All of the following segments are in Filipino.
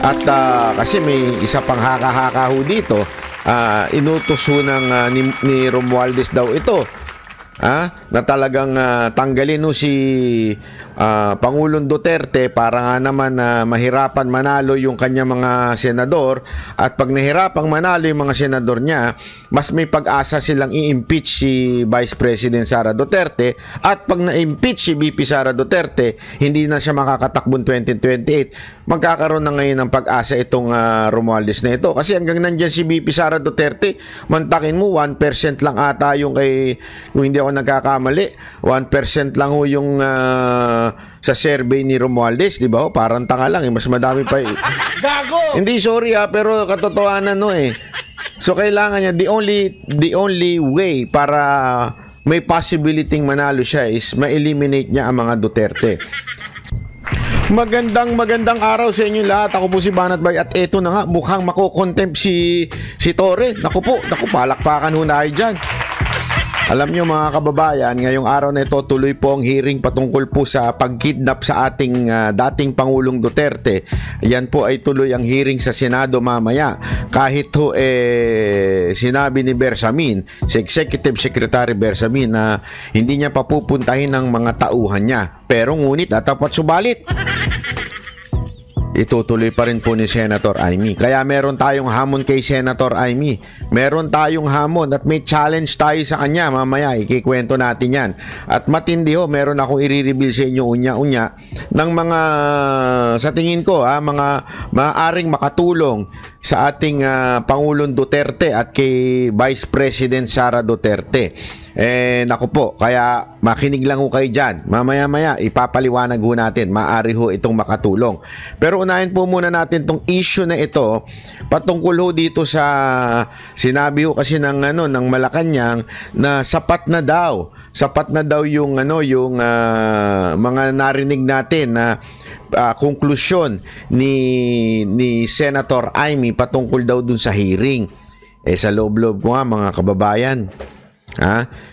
At kasi may isa pang haka-haka ho dito, inutos ho ni Romualdez daw ito, na talagang tanggalin no si Pangulong Duterte para nga naman mahirapan manalo yung kanya mga senador, at pag nahirapang manalo yung mga senador niya, mas may pag-asa silang i-impeach si Vice President Sara Duterte, at pag na-impeach si VP Sara Duterte, hindi na siya makakatakbong 2028. Magkakaroon na ngayon ng pag-asa itong Romualdez na ito, kasi hanggang nandyan si VP Sara Duterte, mantakin mo 1% lang ata yung kung hindi ako nagkakamali, 1% lang ho yung sa survey ni Romualdez, di ba? Parang tanga lang, mas madami pa Gago! Hindi, sorry pero katotohanan So kailangan niya, the only way para may possibility manalo siya is ma-eliminate niya ang mga Duterte. Magandang araw sa inyo lahat. Ako po si Banat Bay, at eto na nga, mukhang makukontempt si Torre. Naku, palakpakan ho na kayo dyan. Alam nyo mga kababayan, ngayong araw na ito tuloy po ang hearing patungkol po sa pagkidnap sa ating dating Pangulong Duterte. Yan po ay tuloy ang hearing sa Senado mamaya. Kahit ho sinabi ni Bersamin, si Executive Secretary Bersamin, na hindi niya papupuntahin ng mga tauhan niya. Pero ngunit dapat subalit, itutuloy pa rin po ni Senator Amy. Kaya meron tayong hamon kay Senator Amy. Meron tayong hamon at may challenge tayo sa kanya. Mamaya ikikwento natin yan. At matindi ho, meron akong i-reveal sa inyo unya-unya ng mga, sa tingin ko, mga maaaring makatulong sa ating Pangulong Duterte at kay Vice President Sara Duterte. Naku po, kaya makinig lang ho kayo dyan. Mamaya-maya, ipapaliwanag ho natin. Maaari ho itong makatulong. Pero unahin po muna natin tong issue na ito patungkol ho dito sa sinabi ho kasi ng Malacanang na sapat na daw yung mga narinig natin na konklusyon ni Senator Amy patungkol daw dun sa hearing. Sa loob-loob ko nga mga kababayan,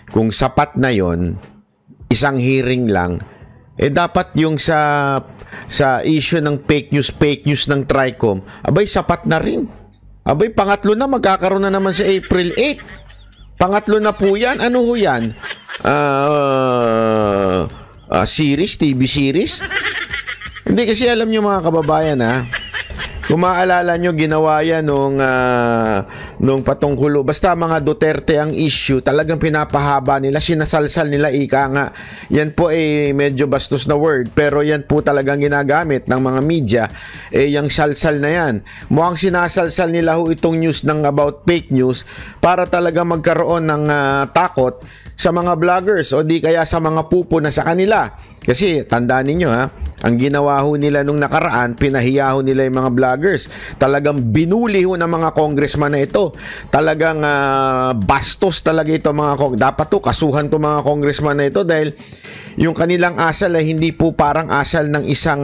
kung sapat na yon, isang hearing lang, dapat yung sa issue ng fake news ng Tricom, abay sapat na rin. Abay pangatlo na, magkakaroon na naman sa April 8. Pangatlo na po yan. Ano ho yan? Series, TV series? Hindi, kasi alam nyo mga kababayan, kung maaalala nyo, ginawa yan nung patungkulo. Basta mga Duterte ang issue, talagang pinapahaba nila, sinasalsal nila, ika nga. Yan po medyo bastos na word, pero yan po talagang ginagamit ng mga media. Yung salsal na yan. Mukhang sinasalsal nila ho itong news ng about fake news para talaga magkaroon ng takot sa mga vloggers o di kaya sa mga pupo na sa kanila. Kasi tandaan ninyo ang ginawa ho nila nung nakaraan, pinahiya ho nila yung mga vloggers. Talagang binuli ho ng mga congressman na ito. Talagang bastos talaga ito mga dapat to kasuhan to mga congressman na ito, dahil yung kanilang asal ay hindi po parang asal ng isang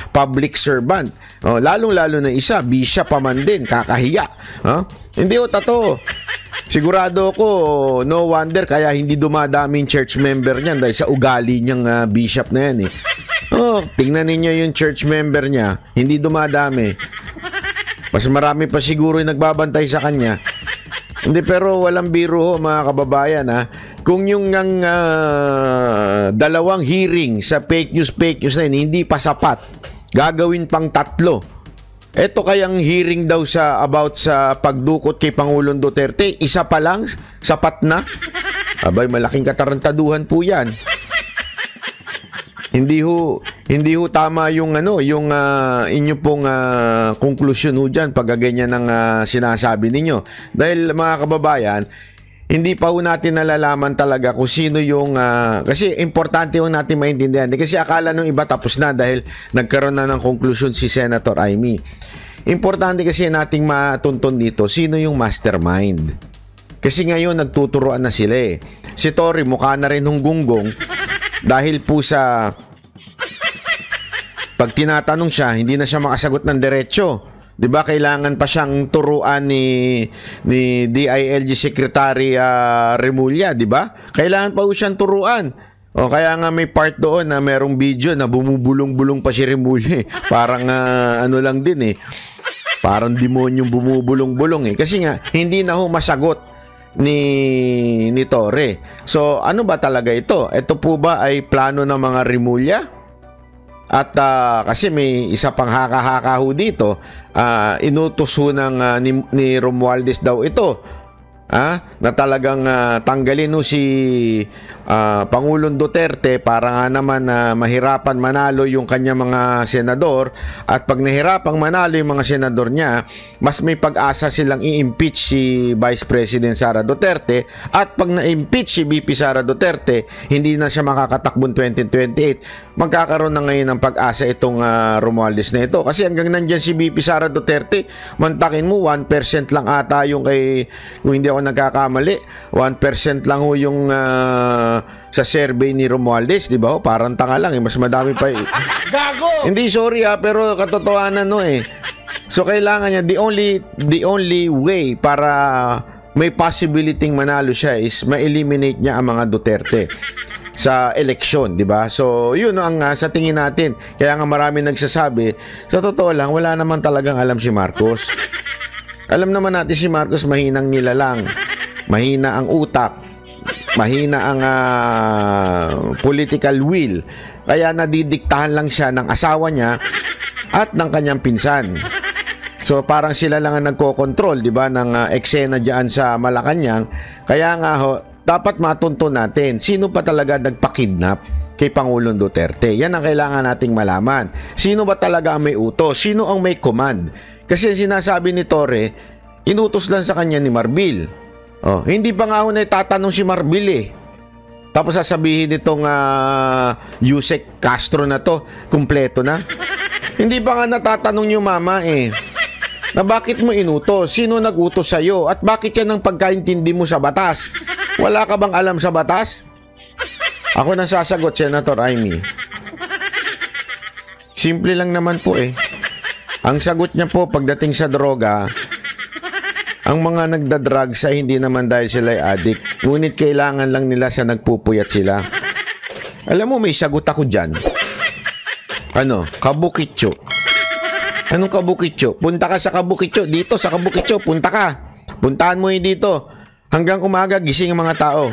public servant. Lalong-lalo na isa, bishop pa man din, kakahiya. Hindi ho tato. Sigurado ko, no wonder kaya hindi dumadami yung church member niyan dahil sa ugali niyang bishop na yan tingnan ninyo yung church member niya, hindi dumadami. Mas marami pa siguro yung nagbabantay sa kanya. Hindi, pero walang biro ho mga kababayan kung yung dalawang hearing sa fake news na yun, hindi pa sapat, gagawin pang 3. Ito kayang hearing daw about sa pagdukot kay Pangulong Duterte, isa pa lang, sapat na? Abay, malaking katarantaduhan po yan. Hindi ho tama yung inyo pong konklusyon ho dyan pag ganyan ang sinasabi ninyo. Dahil mga kababayan, hindi pa ho natin nalalaman talaga kung sino yung kasi importante ho natin maintindihan. Kasi akala nung iba tapos na dahil nagkaroon na ng konklusyon si Senator Amy. Importante kasi nating matuntun dito sino yung mastermind. Kasi ngayon nagtuturoan na sila Si Tory mukha na rin hunggunggong dahil po sa pag tinatanong siya, hindi na siya makasagot ng diretso. 'Di ba? Kailangan pa siyang turuan ni DILG Secretary Remulla, 'di ba? Kailangan pa siyang turuan. O kaya nga may part doon na merong video na bumubulong-bulong pa si Remulla eh. Parang ano lang din eh. Parang demonyong bumubulong-bulong eh. Kasi nga, hindi na ho masagot ni Torre. So, ano ba talaga ito? Ito po ba ay plano ng mga Remulla? At kasi may isa pang haka-haka ho dito. Inutos ho ni Romualdez daw ito. Na talagang tanggalin no si Pangulong Duterte para nga naman mahirapan manalo yung kanya mga senador, at pag nahirapang manalo yung mga senador niya, mas may pag-asa silang i-impeach si Vice President Sara Duterte, at pag na-impeach si VP Sara Duterte, hindi na siya makakatakbong 2028. Magkakaroon na ngayon ng pag-asa itong Romualdez na ito, kasi hanggang nandyan si VP Sara Duterte, mantakin mo 1% lang ata yung kay, kung hindi ako nagkakamali, 1% lang ho yung sa survey ni Romualdez, di ba? Parang tanga lang eh, mas madami pa eh. Gago! Hindi, sorry pero katotohanan no eh. So kailangan niya, the only way para may possibility manalo siya is ma-eliminate niya ang mga Duterte sa eleksyon, di ba? So yun ang sa tingin natin. Kaya nga marami nagsasabi, sa totoo lang, wala naman talagang alam si Marcos. Alam naman natin si Marcos, mahinang nilalang, mahina ang utak, mahina ang political will. Kaya nadidiktahan lang siya ng asawa niya at ng kanyang pinsan. So parang sila lang ang nagko-control, di ba, ng eksena diyan sa Malacanang. Kaya nga ho, dapat matunto natin sino pa talaga nagpa-kidnap kay Pangulong Duterte. Yan ang kailangan nating malaman. Sino ba talaga ang may utos? Sino ang may command? Kasi sinasabi ni Torre, inutos lang sa kanya ni Marbil. Hindi pa nga ako naitatanong si Marbil eh. Tapos sasabihin nitong Yusek Castro na to, kumpleto na. Hindi pa nga natatanong yung mama eh, na bakit mo inutos? Sino nag-utos sa'yo? At bakit yan ang pagkaintindi mo sa batas? Wala ka bang alam sa batas? Ako nang sasagot, Senator Amy. Simple lang naman po eh. Ang sagot niya po pagdating sa droga, ang mga nagda-drugs ay hindi naman dahil sila ay addict, ngunit kailangan lang nila sa nagpupuyat sila. Alam mo, may sagot ako dyan. Kabukitso. Anong Kabukitso? Punta ka sa Kabukitso. Dito sa Kabukitso, punta ka. Puntahan mo dito. Hanggang umaga, gising ang mga tao.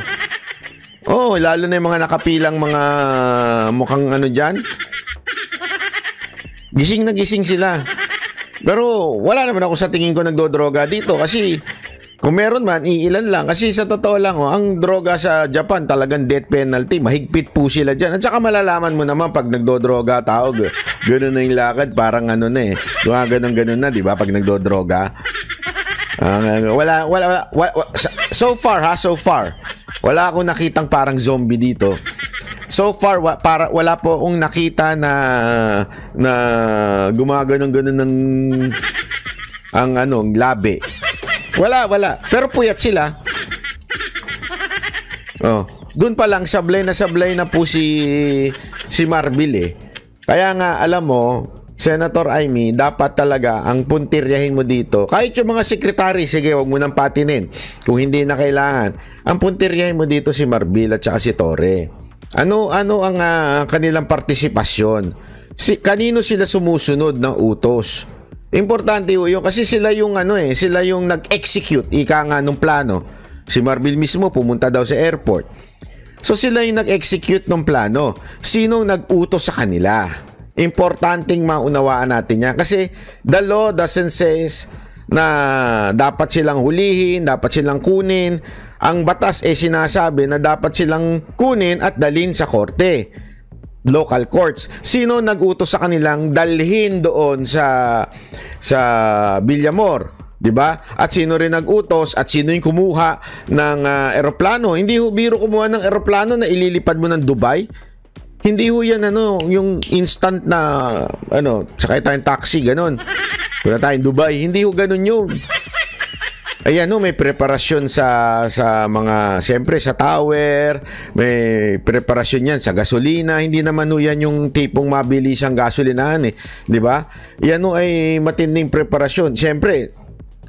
Lalo na yung mga nakapilang mga mukhang dyan. Gising na gising sila. Pero wala naman ako sa tingin ko nagdodroga dito, kasi kung meron man, iilan lang. Kasi sa totoo lang, ang droga sa Japan talagang death penalty. Mahigpit po sila dyan. At saka malalaman mo naman pag nagdodroga tao, gano'n na yung lakad, parang ganun na, di ba, pag nagdodroga. So far, wala akong nakitang parang zombie dito. So far, wala po akong nakita na gumagano'n ng ang labi. Wala. Pero puyat sila. Doon pa lang sablay na po si Marbil eh. Kaya nga, alam mo, Senator Amy, dapat talaga ang puntiryahin mo dito. Kahit yung mga sekretary, sige, wag mo nang patinin kung hindi na kailangan. Ang puntiryahin mo dito si Marbil at saka si Torre. Ano ang kanilang partisipasyon? Kanino sila sumusunod ng utos? Importante yun kasi sila yung sila yung nag-execute ika nga nung plano. Si Marbil mismo pumunta daw sa airport. So sila yung nag-execute ng plano. Sinong nag-utos sa kanila? Importanteng maunawaan natin yan kasi the law doesn't says na dapat silang hulihin, dapat silang kunin. Ang batas sinasabi na dapat silang kunin at dalhin sa korte, local courts. Sino nag-utos sa kanilang dalhin doon sa Villamor, 'di ba? At sino rin nag-utos at sino yung kumuha ng eroplano? Hindi ho biro kumuha ng eroplano na ililipad mo ng Dubai. Hindi ho yan yung instant na sakay tayong taxi ganun. Punta tayong Dubai, hindi ho ganun yun. Ayan may preparasyon sa mga, siyempre sa tower, may preparasyon yan sa gasolina. Hindi naman yan yung tipong mabilis ang gasolinahan eh, di ba? Yan ay matinding preparasyon. Siyempre,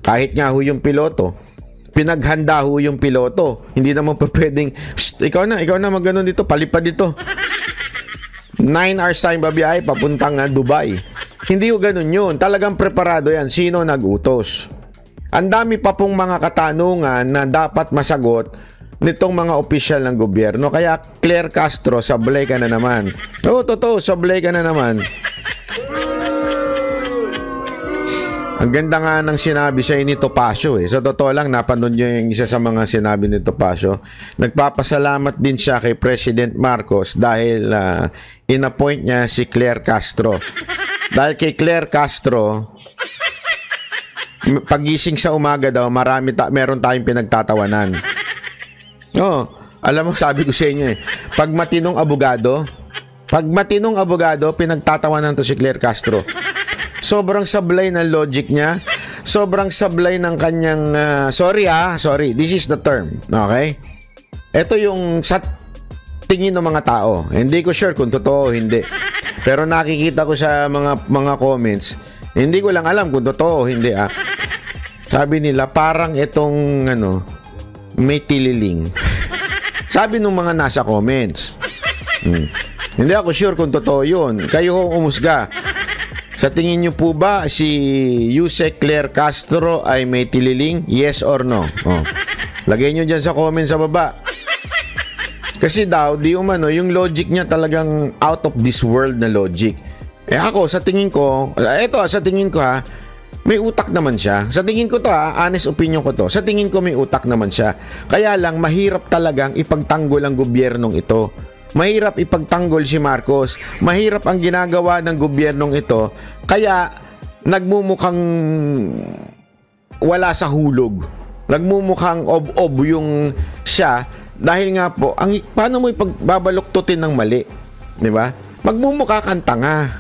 kahit nga yung piloto, Pinaghanda ho yung piloto. Hindi naman pa pwedeng, ikaw na mag-ganon dito, palipad dito. 9 hours time babiyahe, papuntang Dubai. Hindi ho ganun yun. Talagang preparado yan. Sino nag-utos? Ang dami pa pong mga katanungan na dapat masagot nitong mga opisyal ng gobyerno. Kaya Claire Castro, sablay ka na naman. Oo, totoo, sablay ka na naman. Ang ganda nga ng sinabi siya ni Topacio eh. Sa totoo lang, napanood nyo yung isa sa mga sinabi ni Topacio. Nagpapasalamat din siya kay President Marcos dahil in-appoint niya si Claire Castro. Dahil kay Claire Castro, pagising sa umaga daw, meron tayong pinagtatawanan. Oo, alam mo, sabi ko sa inyo eh, pag matinong abogado, pinagtatawanan to si Claire Castro. Sobrang sablay ng logic niya. Sobrang sablay ng kanyang... sorry, this is the term. Okay? Ito yung sa tingin ng mga tao. Hindi ko sure kung totoo o hindi. Pero nakikita ko sa mga comments. Hindi ko lang alam kung totoo o hindi. Sabi nila, parang itong may tililing. Sabi nung mga nasa comments. Hindi ako sure kung totoo yun. Kayo ho umusga. Sa tingin nyo po ba si Yusek Claire Castro ay may tililing? Yes or no? Lagay nyo dyan sa comment sa baba. Kasi daw, yung logic niya talagang out of this world na logic. Ako, sa tingin ko, may utak naman siya. Sa tingin ko to honest opinion ko to. Sa tingin ko may utak naman siya. Kaya lang, mahirap talagang ipagtanggol ang gobyernong ito. Mahirap ipagtanggol si Marcos. Mahirap ang ginagawa ng gobyernong ito. Kaya nagmumukhang wala sa hulog. Nagmumukhang ob-ob yung siya. Dahil nga po, paano mo ipagbabaluktutin ng mali? Di ba? Magmumukha kang tanga.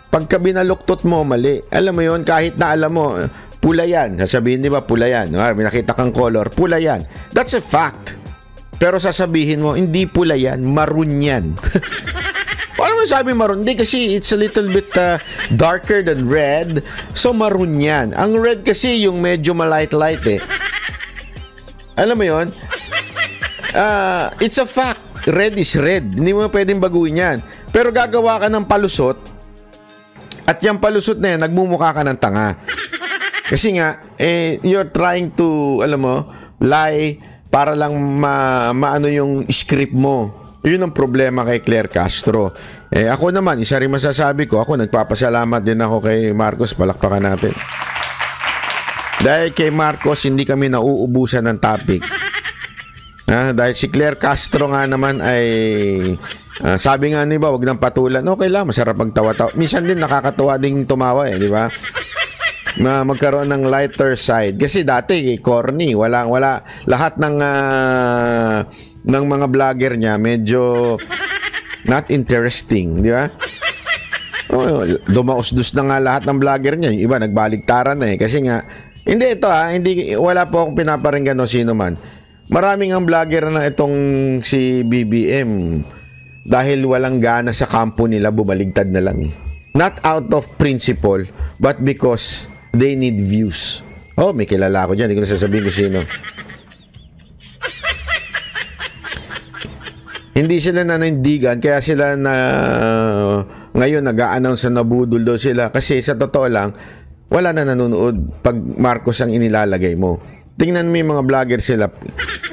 Pagka binaluktot mo, mali. Alam mo yon, kahit na alam mo, pula yan. Sasabihin, di ba, pula yan. May nakita kang color, pula yan. That's a fact. Pero sasabihin mo, hindi pula yan, maroon yan. Paano mo sabi maroon? Hindi, kasi it's a little bit darker than red. So maroon yan. Ang red kasi yung medyo malight-light eh. Alam mo yon? It's a fact. Red is red. Hindi mo pwedeng baguhin yan. Pero gagawa ka ng palusot, at yung palusot na yan, nagmumukha ka ng tanga. Kasi nga, you're trying to, lie para lang maano yung script mo. Yun ang problema kay Claire Castro. Ako naman, isa rin masasabi ko, ako nagpapasalamat din ako kay Marcos, palakpakan natin. Dahil kay Marcos, hindi kami nauubusan ng topic. Dahil si Claire Castro nga naman ay, sabi nga niba, wag nang patulan. Okay lang, masarap magtawa-tawa. Minsan din nakakatawa ding tumawa di ba? Magkaroon ng lighter side. Kasi dati, corny. Wala. Lahat ng mga vlogger niya, medyo not interesting. Di ba? Dumausdos na nga lahat ng vlogger niya. Yung iba, nagbaligtaran na Kasi nga, hindi ito wala po akong pinaparinggan o sino man. Maraming ang vlogger na itong si BBM dahil walang gana sa kampo nila, bumaligtad na lang. Not out of principle, but because they need views. May kilala ako dyan. Hindi ko na sasabihin ko sino. Hindi sila nanindigan, kaya sila ngayon nag-a-announce na nabudol daw sila. Kasi sa totoo lang, wala na nanonood pag Marcos ang inilalagay mo. Tingnan mo yung mga vlogger sila.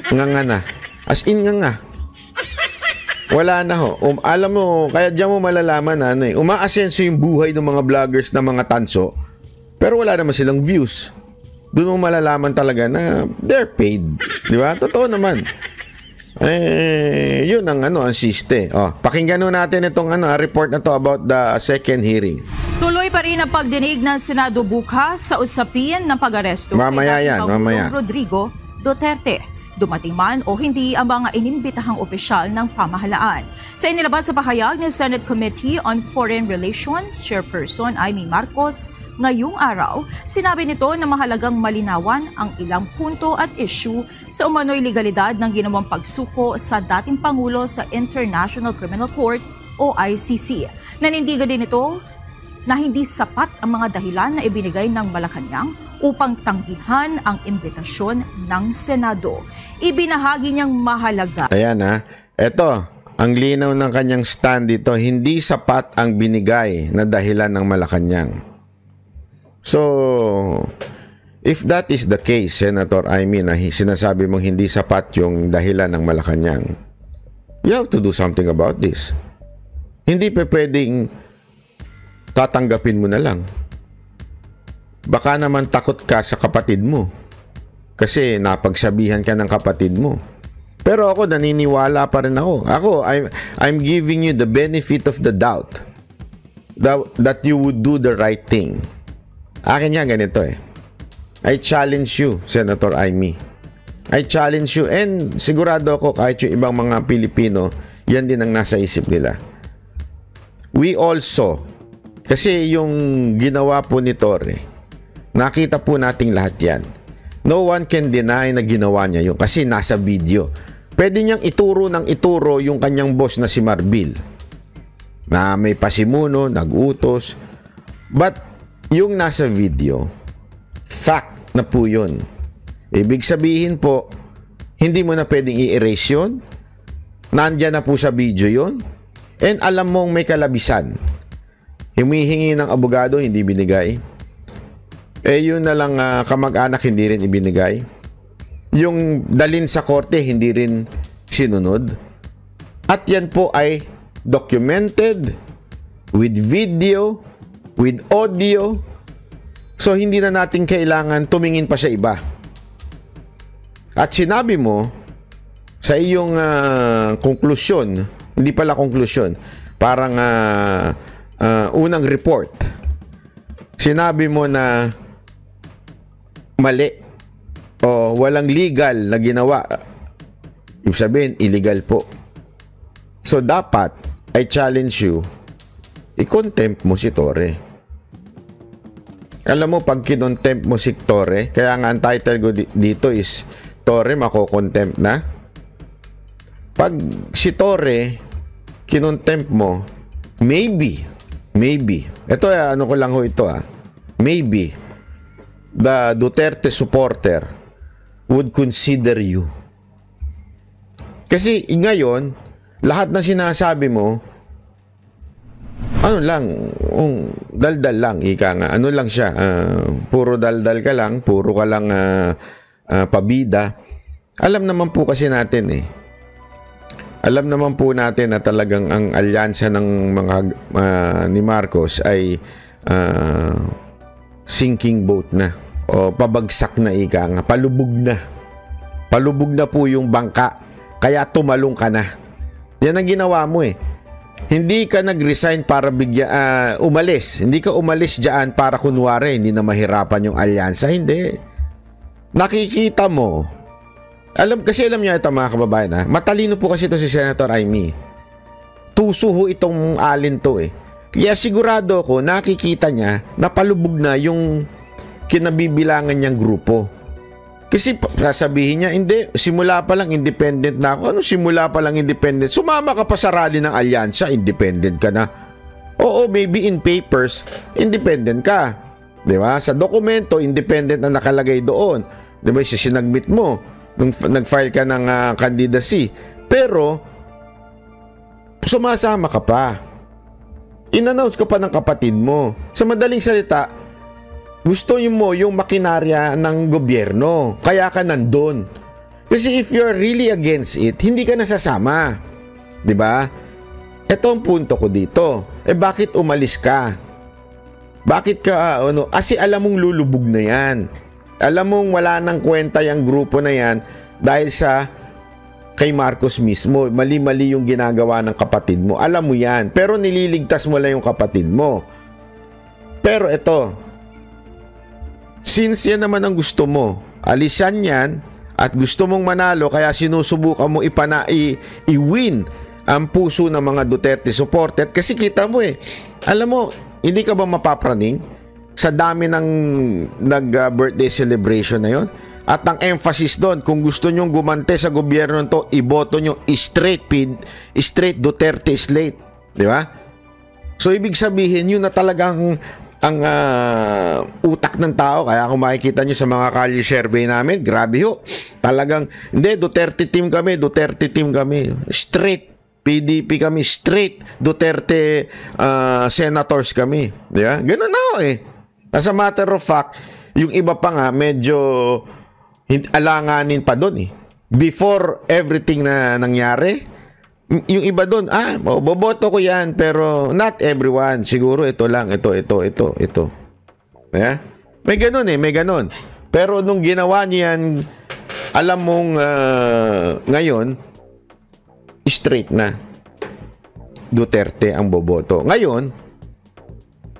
Nga na. As in nga. Wala na ho. Alam mo, kaya diyan mo malalaman umaasenso yung buhay ng mga vloggers na mga tanso. Pero wala naman silang views. Doon mo malalaman talaga na they're paid. Di ba? Totoo naman. Yun ang ang siste. Pakinggan natin itong report na to about the second hearing. Tuloy pa rin ang pagdinig ng Senado bukas sa usapin ng pag-aresto mamaya yan, mamaya. Rodrigo Duterte. Dumating man o hindi ang mga inimbitahang opisyal ng pamahalaan. Sa inilabas sa pahayag ng Senate Committee on Foreign Relations Chairperson Amy Marcos, ngayong araw, sinabi nito na mahalagang malinawan ang ilang punto at issue sa umano'y legalidad ng ginawang pagsuko sa dating Pangulo sa International Criminal Court o ICC. Nanindigan din ito na hindi sapat ang mga dahilan na ibinigay ng Malacanang upang tanggihan ang imbitasyon ng Senado. Ibinahagi niyang mahalaga. Ayan ha. Eto, ang linaw ng kanyang stand dito, hindi sapat ang binigay na dahilan ng Malacanang. So, if that is the case, Senator Amy, na sinasabi mong hindi sapat yung dahilan ng Malacanang, you have to do something about this. Hindi pa pwedeng tatanggapin mo na lang. Baka naman takot ka sa kapatid mo kasi napagsabihan ka ng kapatid mo. Pero ako, naniniwala pa rin ako. I'm giving you the benefit of the doubt that you would do the right thing. Akin nga ganito eh. I challenge you, Senator Amy. I challenge you, and sigurado ako kahit yung ibang mga Pilipino, yan din ang nasa isip nila. We also, kasi yung ginawa po ni Torre, nakita po nating lahat yan. No one can deny na ginawa niya yun kasi nasa video. Pwede niyang ituro ng ituro yung kanyang boss na si Marbil, na may pasimuno, nag-utos. But yung nasa video, fact na po yun. Ibig sabihin po, hindi mo na pwedeng i-erase yun. Nandyan na po sa video yun. And alam mong may kalabisan. Humihingi ng abogado, hindi binigay. Yun na lang kamag-anak, hindi rin ibinigay. Yung dalin sa korte, hindi rin sinunod. At yan po ay documented with video, with audio. So hindi na natin kailangan tumingin pa sa iba. At sinabi mo sa iyong konklusyon, hindi pala konklusyon, parang unang report, sinabi mo na mali o walang legal na ginawa. Ibig sabihin, illegal po. So dapat, I challenge you, i-contempt mo si Torre. Alam mo, pag kinontempt mo si Torre, kaya nga ang title ko dito is Torre mako-contempt na. Pag si Torre kinontempt mo, maybe, ito ano ko lang ho ito maybe the Duterte supporter would consider you. Kasi ngayon, lahat na sinasabi mo, ano lang, daldal lang, ika nga, ano lang siya, puro daldal ka lang, puro ka lang pabida. Alam naman po kasi natin alam naman po natin na talagang ang alyansa ng mga ni Marcos ay sinking boat na o pabagsak na, ika nga, palubog na po yung bangka, kaya tumalong ka na. Yan ang ginawa mo Hindi ka nag-resign para umalis. Hindi ka umalis diyan para kunwari hindi na mahirapan yung alyansa. Hindi. Nakikita mo. Alam niyo ito mga kababayan matalino po kasi ito si Senator Amy. Tuso ho itong alin to Kaya sigurado ako nakikita niya na palubog na yung kinabibilangan niyang grupo. Kasi sasabihin niya, hindi, simula pa lang independent na ako. Ano simula pa lang independent? Sumama ka pa sa rally ng alyansa, independent ka na. Oo, maybe in papers, independent ka. Di ba? Sa dokumento, independent na nakalagay doon. Di ba? Sinagmit mo nung nag-file ka ng candidacy. Pero, sumasama ka pa. In-announce ka pa ng kapatid mo. Sa madaling salita, gusto mo yung makinarya ng gobyerno. Kaya ka nandun. Kasi if you're really against it, hindi ka nasasama. Diba? Ito ang punto ko dito. Bakit umalis ka? Bakit ka, kasi alam mong lulubog na yan. Alam mong wala nang kwenta yung grupo na yan dahil sa kay Marcos mismo. Mali-mali yung ginagawa ng kapatid mo. Alam mo yan. Pero nililigtas mo lang yung kapatid mo. Pero ito, since yan naman ang gusto mo, alisan yan at gusto mong manalo, kaya sinusubukan mo i-win ang puso ng mga Duterte supported. Kasi kita mo alam mo, hindi ka ba mapapraning sa dami ng nag-birthday celebration na yon? At ang emphasis doon, kung gusto nyong gumante sa gobyerno nito, iboto nyo straight Duterte slate. Di ba? So ibig sabihin, yun na talagang ang utak fact ng tao. Kaya kung makikita nyo sa mga kalye survey namin, grabe ho. Talagang, hindi, Duterte team kami. Straight PDP kami. Straight Duterte senators kami. Diba? Ganun na ho eh. As a matter of fact, yung iba pa nga, medyo alanganin pa doon eh. Before everything na nangyari, yung iba doon, boboto ko yan, pero not everyone. Siguro ito lang, ito. Yeah? May ganun eh, may ganun. Pero nung ginawa niya yan, alam mong ngayon, straight na. Duterte ang boboto. Ngayon,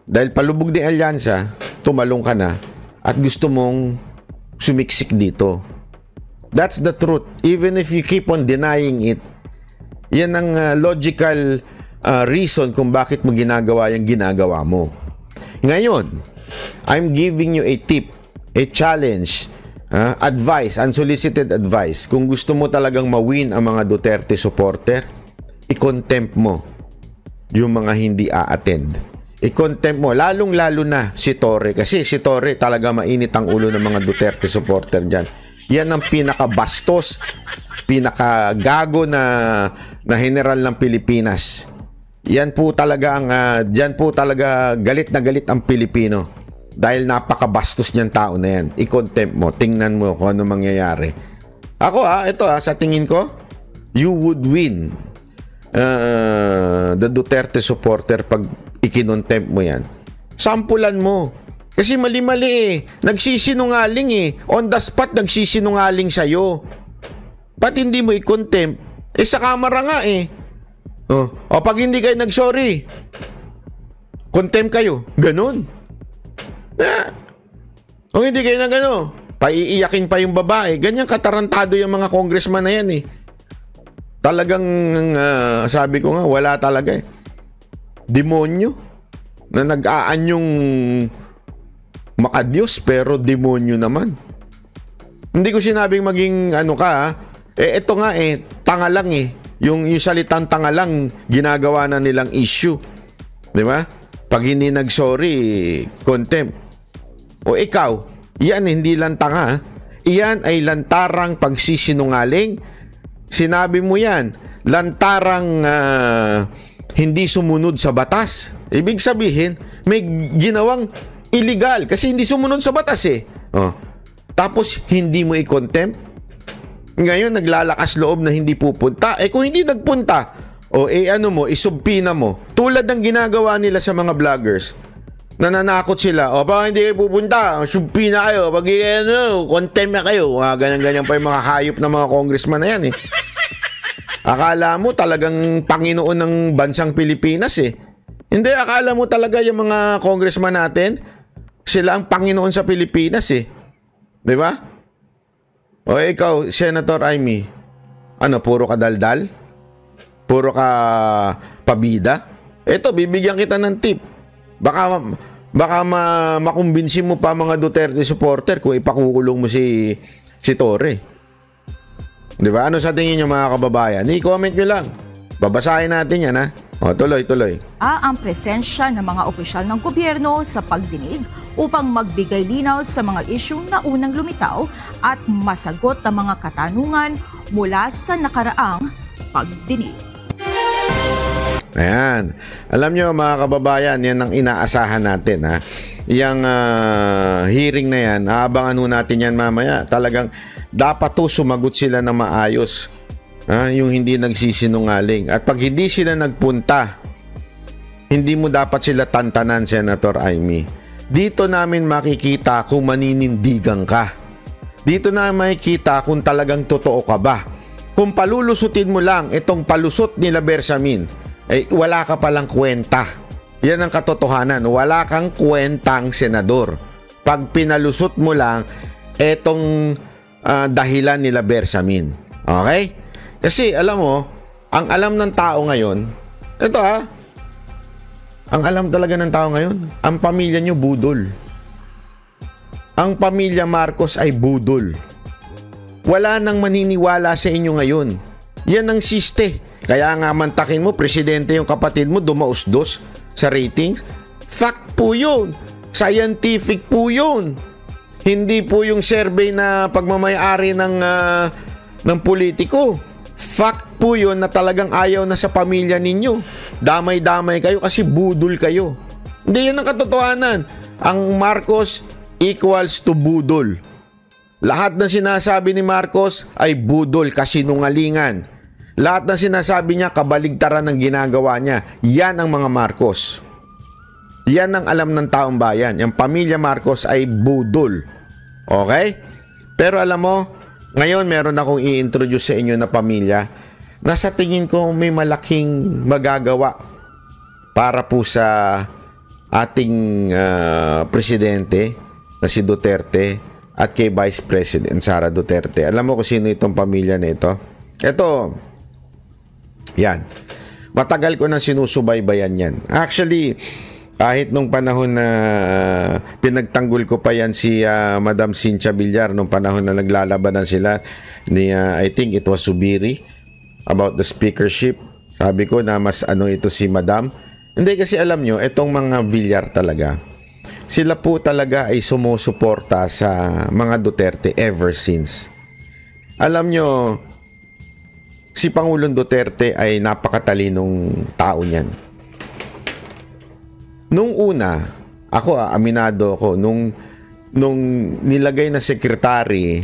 dahil palubog ng alyansa, tumalong ka na at gusto mong sumiksik dito. That's the truth. Even if you keep on denying it, yan ang logical reason kung bakit mo ginagawa yung ginagawa mo. Ngayon, I'm giving you a tip, a challenge, advice, unsolicited advice. Kung gusto mo talagang ma-win ang mga Duterte supporter, i-contempt mo yung mga hindi a-attend. I-contempt mo, lalong-lalo na si Torre. Kasi si Torre talaga mainit ang ulo ng mga Duterte supporter dyan. Yan ang pinaka-bastos, pinaka-gago na general ng Pilipinas. Yan po talaga diyan po talaga galit na galit ang Pilipino dahil napaka-bastos niyang tao na yan. I-contempt mo, tingnan mo kung ano mangyayari. Ako ito sa tingin ko, you would win the Duterte supporter pag ikinontempt mo yan. Sampulan mo. Kasi mali-mali eh. Nagsisinungaling eh. On the spot, nagsisinungaling sa'yo. Ba't hindi mo i-contempt? Sa kamera nga eh. O pag hindi kayo nag-sorry, contempt kayo. Ganon. Kung hindi kayo na gano'n, paiiyakin pa yung babae. Ganyan katarantado yung mga congressman na yan eh. Talagang, sabi ko nga, wala talaga eh. Demonyo. Na nag-aanyong makadiyos pero demonyo naman. Hindi ko sinabing maging ito nga tanga lang eh. Yung salitang tanga lang ginagawa na nilang issue. 'Di ba? Pag hindi nag-sorry, contempt. O ikaw, yan hindi lang tanga. Iyan ay lantarang pagsisinungaling. Sinabi mo yan, lantarang hindi sumunod sa batas. Ibig sabihin, may ginawang illegal kasi hindi sumunod sa batas eh. Tapos hindi mo i-contempt. Ngayon naglalakas loob na hindi pupunta. Kung hindi nagpunta, isubpina mo. Tulad ng ginagawa nila sa mga vloggers. Nananakot sila. Baka hindi kayo pupunta, subpina kayo. Pag contempt na kayo. Ganyan-ganyan pa yung mga hayop na mga congressman na yan eh. Akala mo talagang Panginoon ng bansang Pilipinas eh. Hindi, akala mo talaga yung mga congressman natin, sila ang Panginoon sa Pilipinas eh. Di ba? O ikaw, Senator Amy, puro ka daldal? Puro ka pabida? Ito, bibigyan kita ng tip. Baka makumbinsin mo pa mga Duterte supporter kung ipakukulong mo si Torre. Di ba? Ano sa tingin nyo mga kababayan? I-comment nyo lang. Babasahin natin yan ha. Tuloy. Ang presensya ng mga opisyal ng gobyerno sa pagdinig upang magbigay linaw sa mga isyung na unang lumitaw at masagot ang mga katanungan mula sa nakaraang pagdinig. Ayan. Alam nyo mga kababayan, yan ang inaasahan natin ha. Yang hearing na yan, aabangan natin yan mamaya. Talagang dapat sumagot sila na maayos. Yung hindi nagsisinungaling. At pag hindi sila nagpunta, hindi mo dapat sila tantanan, Senator Amy. Dito namin makikita kung maninindigan ka. Dito na makikita kung talagang totoo ka ba. Kung palulusutin mo lang itong palusot nila Bersamin, wala ka palang kwenta. Yan ang katotohanan. Wala kang kwentang senador. Pag pinalusot mo lang itong dahilan nila Bersamin. Okay? Kasi alam mo, ang alam ng tao ngayon, ang alam talaga ng tao ngayon, ang pamilya nyo budol. Ang pamilya Marcos ay budol. Wala nang maniniwala sa inyo ngayon. Yan ang siste. Kaya nga mantakin mo, presidente yung kapatid mo, dumausdos sa ratings. Fact po yun. Scientific po yun. Hindi po yung survey na pagmamayari ng politiko. Fact po yun na talagang ayaw na sa pamilya ninyo. Damay-damay kayo kasi budol kayo. Hindi yan ang katotohanan. Ang Marcos equals to budol. Lahat na sinasabi ni Marcos ay budol, kasinungalingan. Lahat na sinasabi niya, kabaligtaran ng ginagawa niya. Yan ang mga Marcos. Yan ang alam ng taong bayan. Yung pamilya Marcos ay budol. Okay? Pero alam mo, ngayon meron akong i-introduce sa inyo na pamilya na sa tingin ko may malaking magagawa para po sa ating presidente na si Duterte at kay Vice President Sara Duterte. Alam mo kung sino itong pamilya na ito? Ito, yan. Matagal ko nang sinusubaybayan yan. Actually, kahit nung panahon na pinagtanggol ko pa yan si Madam Cynthia Villar, nung panahon na naglalabanan sila ni, I think it was Subiri, about the speakership. Sabi ko na mas ito si Madam. Hindi, kasi alam nyo, itong mga Villar talaga, sila po talaga ay sumusuporta sa mga Duterte ever since. Alam nyo, si Pangulong Duterte ay napakatalinong tao niyan. Nung una, ako aminado ako, nung nilagay na sekretary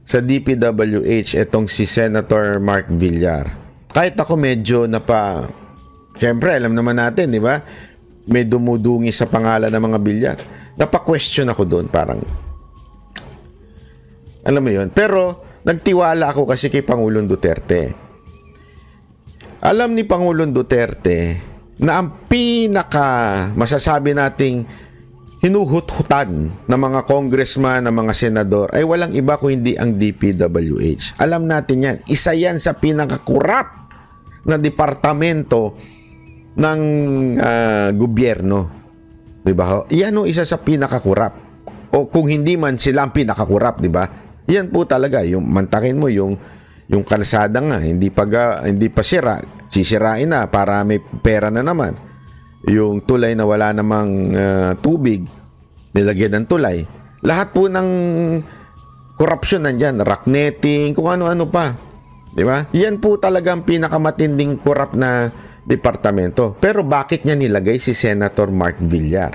sa DPWH itong si Senator Mark Villar, kahit ako medyo siyempre alam naman natin, di ba? May dumudungi sa pangalan ng mga Villar. Napa-question ako doon, parang alam mo yun. Pero nagtiwala ako kasi kay Pangulong Duterte. Alam ni Pangulong Duterte na ang pinaka masasabi nating hinuhut-hutan ng mga congressman, ng mga senador ay walang iba kung hindi ang DPWH. Alam natin yan. Isa yan sa pinakakurap na departamento ng gobyerno. Diba? Yan o isa sa pinakakurap. O kung hindi man sila ang pinakakurap, diba? Yan po talaga. Yung mantakin mo yung kalsada nga, hindi pa sira, sisirain na para may pera na naman. Yung tulay na wala namang tubig, nilagyan ng tulay. Lahat po ng korupsyon nandyan, rock netting, kung ano-ano pa. Di ba? Yan po talaga ang pinakamatinding korap na departamento. Pero bakit niya nilagay si Senator Mark Villar?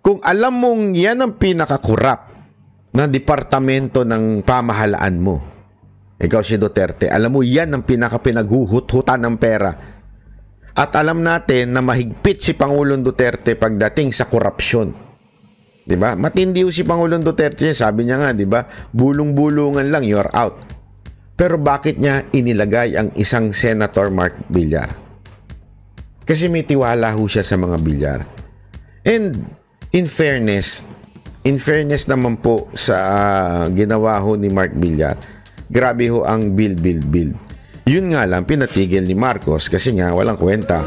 Kung alam mong yan ang pinakakorap na departamento ng pamahalaan mo, ikaw si Duterte, alam mo yan ang pinakapinaghuhut-hutan ng pera. At alam natin na mahigpit si Pangulong Duterte pagdating sa korupsyon. 'Di ba? Matindi si Pangulong Duterte, sabi niya nga, 'di ba? Bulong-bulungan lang, you're out. Pero bakit niya inilagay ang isang Senator Mark Villar? Kasi may tiwala ho siya sa mga Villar. And in fairness naman po sa ginawa ho ni Mark Villar, grabe ho ang build. Yun nga lang, pinatigil ni Marcos kasi nga walang kwenta.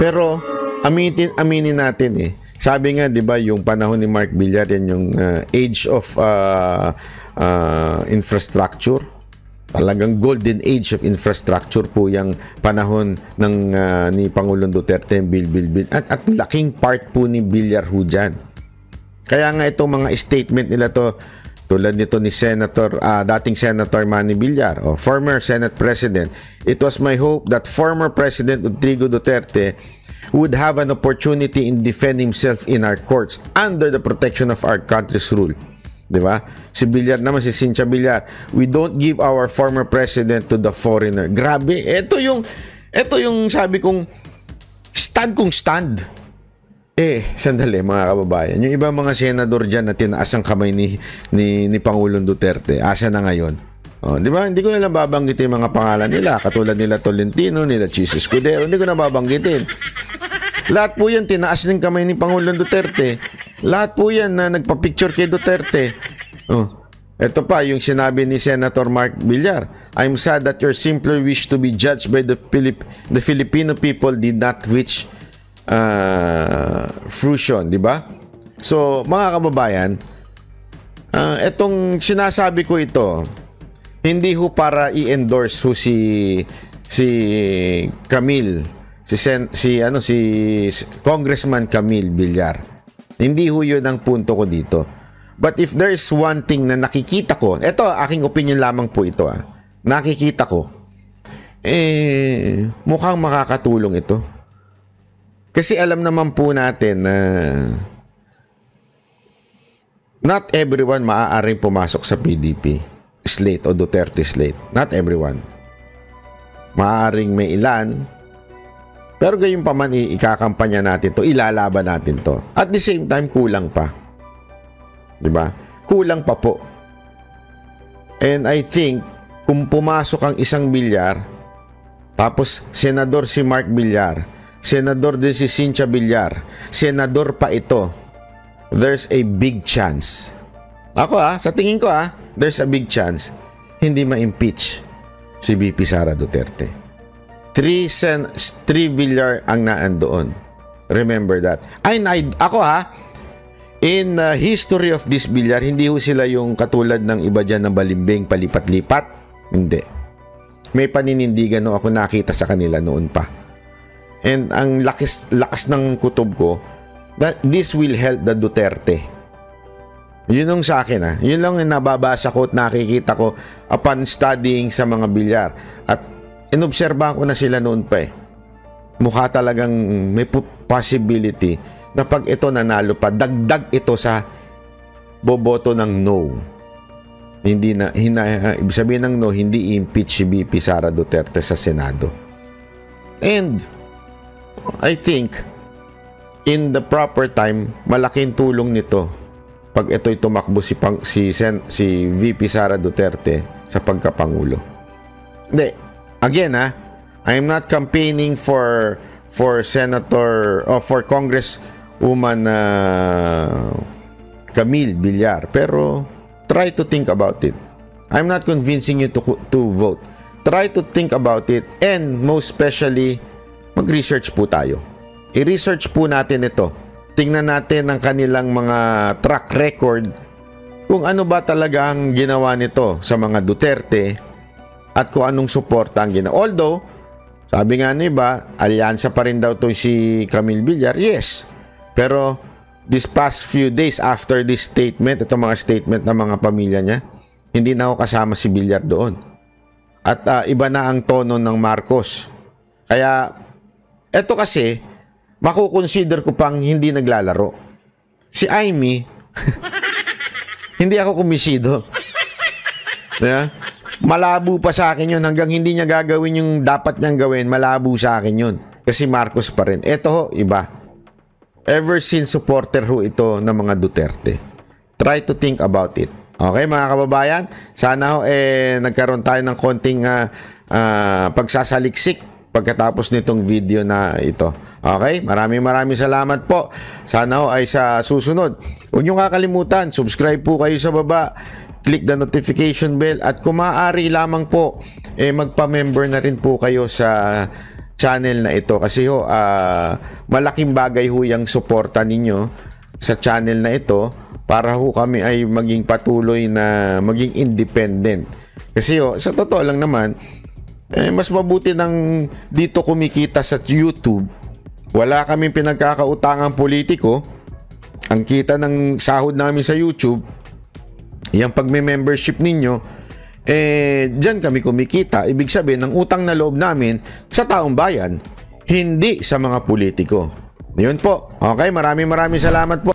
Pero aminin natin sabi nga, 'di ba, yung panahon ni Mark Villar, yan yung age of infrastructure. Talagang golden age of infrastructure po yung panahon ng ni Pangulong Duterte, build. At laking part po ni Villar ho dyan. Kaya nga itong mga statement nila to, tulad nito ni dating Senator Manny Villar, former Senate President, "It was my hope that former President Rodrigo Duterte would have an opportunity in defend himself in our courts under the protection of our country's rule." Diba? Si Villar naman, si Cynthia Villar, "We don't give our former president to the foreigner." Grabe, ito yung sabi kong stand. Sandali mga kababayan. Yung ibang mga senador dyan na tinaas ang kamay ni Pangulong Duterte, asa na ngayon? Di ba? Hindi ko na lang babanggitin mga pangalan nila. Katulad nila Tolentino, nila Chis Escudero. Hindi ko na babanggitin. Lahat po yan tinaas ng kamay ni Pangulong Duterte. Lahat po yan na nagpa-picture kay Duterte. Ito pa yung sinabi ni Senator Mark Villar, "I'm sad that your simpler wish to be judged by the Filipino people did not reach fruition." Di ba? So, mga kababayan, etong sinasabi ko ito, hindi ho para i-endorse ho si Camille si Congressman Camille Villar. Hindi ho yun ang punto ko dito. But if there's one thing na nakikita ko, eto aking opinion lamang po ito nakikita ko, mukhang makakatulong ito. Kasi alam naman po natin na not everyone maaaring pumasok sa PDP slate o Duterte slate. Not everyone. Maaaring may ilan, pero gayon pa man ikakampanya natin to, ilalaban natin to. At the same time, kulang pa. Diba? Kulang pa po. And I think, kung pumasok ang isang Villar, tapos senador si Mark Villar, senador din si Cynthia Villar, senador pa ito, there's a big chance. Ako sa tingin ko there's a big chance hindi ma-impeach si VP Sara Duterte. 3 Villar ang naandoon. Remember that. Ako in history of this Villar, hindi ho sila yung katulad ng iba dyan ng balimbing palipat-lipat. Hindi. May paninindigan ako nakita sa kanila noon pa. And ang lakas ng kutob ko, that this will help the Duterte. Yun yung sa akin Yun lang yung nababasa ko at nakikita ko upon studying sa mga Villar. At inobserbahan ko na sila noon pa Mukha talagang may possibility na pag ito nanalo pa, dagdag ito sa boboto ng no. Ibig sabihin ng no, hindi impeach si VP Sara Duterte sa Senado. And I think in the proper time, malaking tulong nito pag ito'y tumakbo si VP Sara Duterte sa pagkapangulo. Hindi. Again I am not campaigning for Senator or for Congresswoman Camille Villar, pero try to think about it. I'm not convincing you to vote. Try to think about it, and most especially mag-research po tayo. I-research po natin ito. Tingnan natin ang kanilang mga track record kung ano ba talaga ang ginawa nito sa mga Duterte at kung anong suporta ang ginawa. Although sabi nga ni iba, alyansa pa rin daw to si Camille Villar. Yes. Pero this past few days after this statement, itong mga statement ng mga pamilya niya, hindi na ako kasama si Villar doon. At iba na ang tono ng Marcos. Kaya eto kasi makukonsider ko pang hindi naglalaro. Si Amy hindi ako kumisido. Yeah? Malabo pa sa akin yun. Hanggang hindi niya gagawin yung dapat niyang gawin, malabo sa akin yun. Kasi Marcos pa rin. Eto iba. Ever since supporter ito ng mga Duterte. Try to think about it. Okay, mga kababayan? Sana nagkaroon tayo ng konting pagsasaliksik pagkatapos nitong video na ito. Okay? Maraming salamat po. Sana ay sa susunod. Huwag niyo kakalimutan, subscribe po kayo sa baba. Click the notification bell at kung maaari lamang po magpa-member na rin po kayo sa channel na ito kasi malaking bagay yung suporta ninyo sa channel na ito para kami ay maging patuloy na maging independent. Kasi sa totoo lang naman mas mabuti nang dito kumikita sa YouTube. Wala kaming pinagkakautangang politiko. Ang kita ng sahod namin sa YouTube, yung pag may membership ninyo, dyan kami kumikita. Ibig sabihin, ng utang na loob namin sa taong bayan, hindi sa mga politiko. Yun po. Okay, maraming salamat po.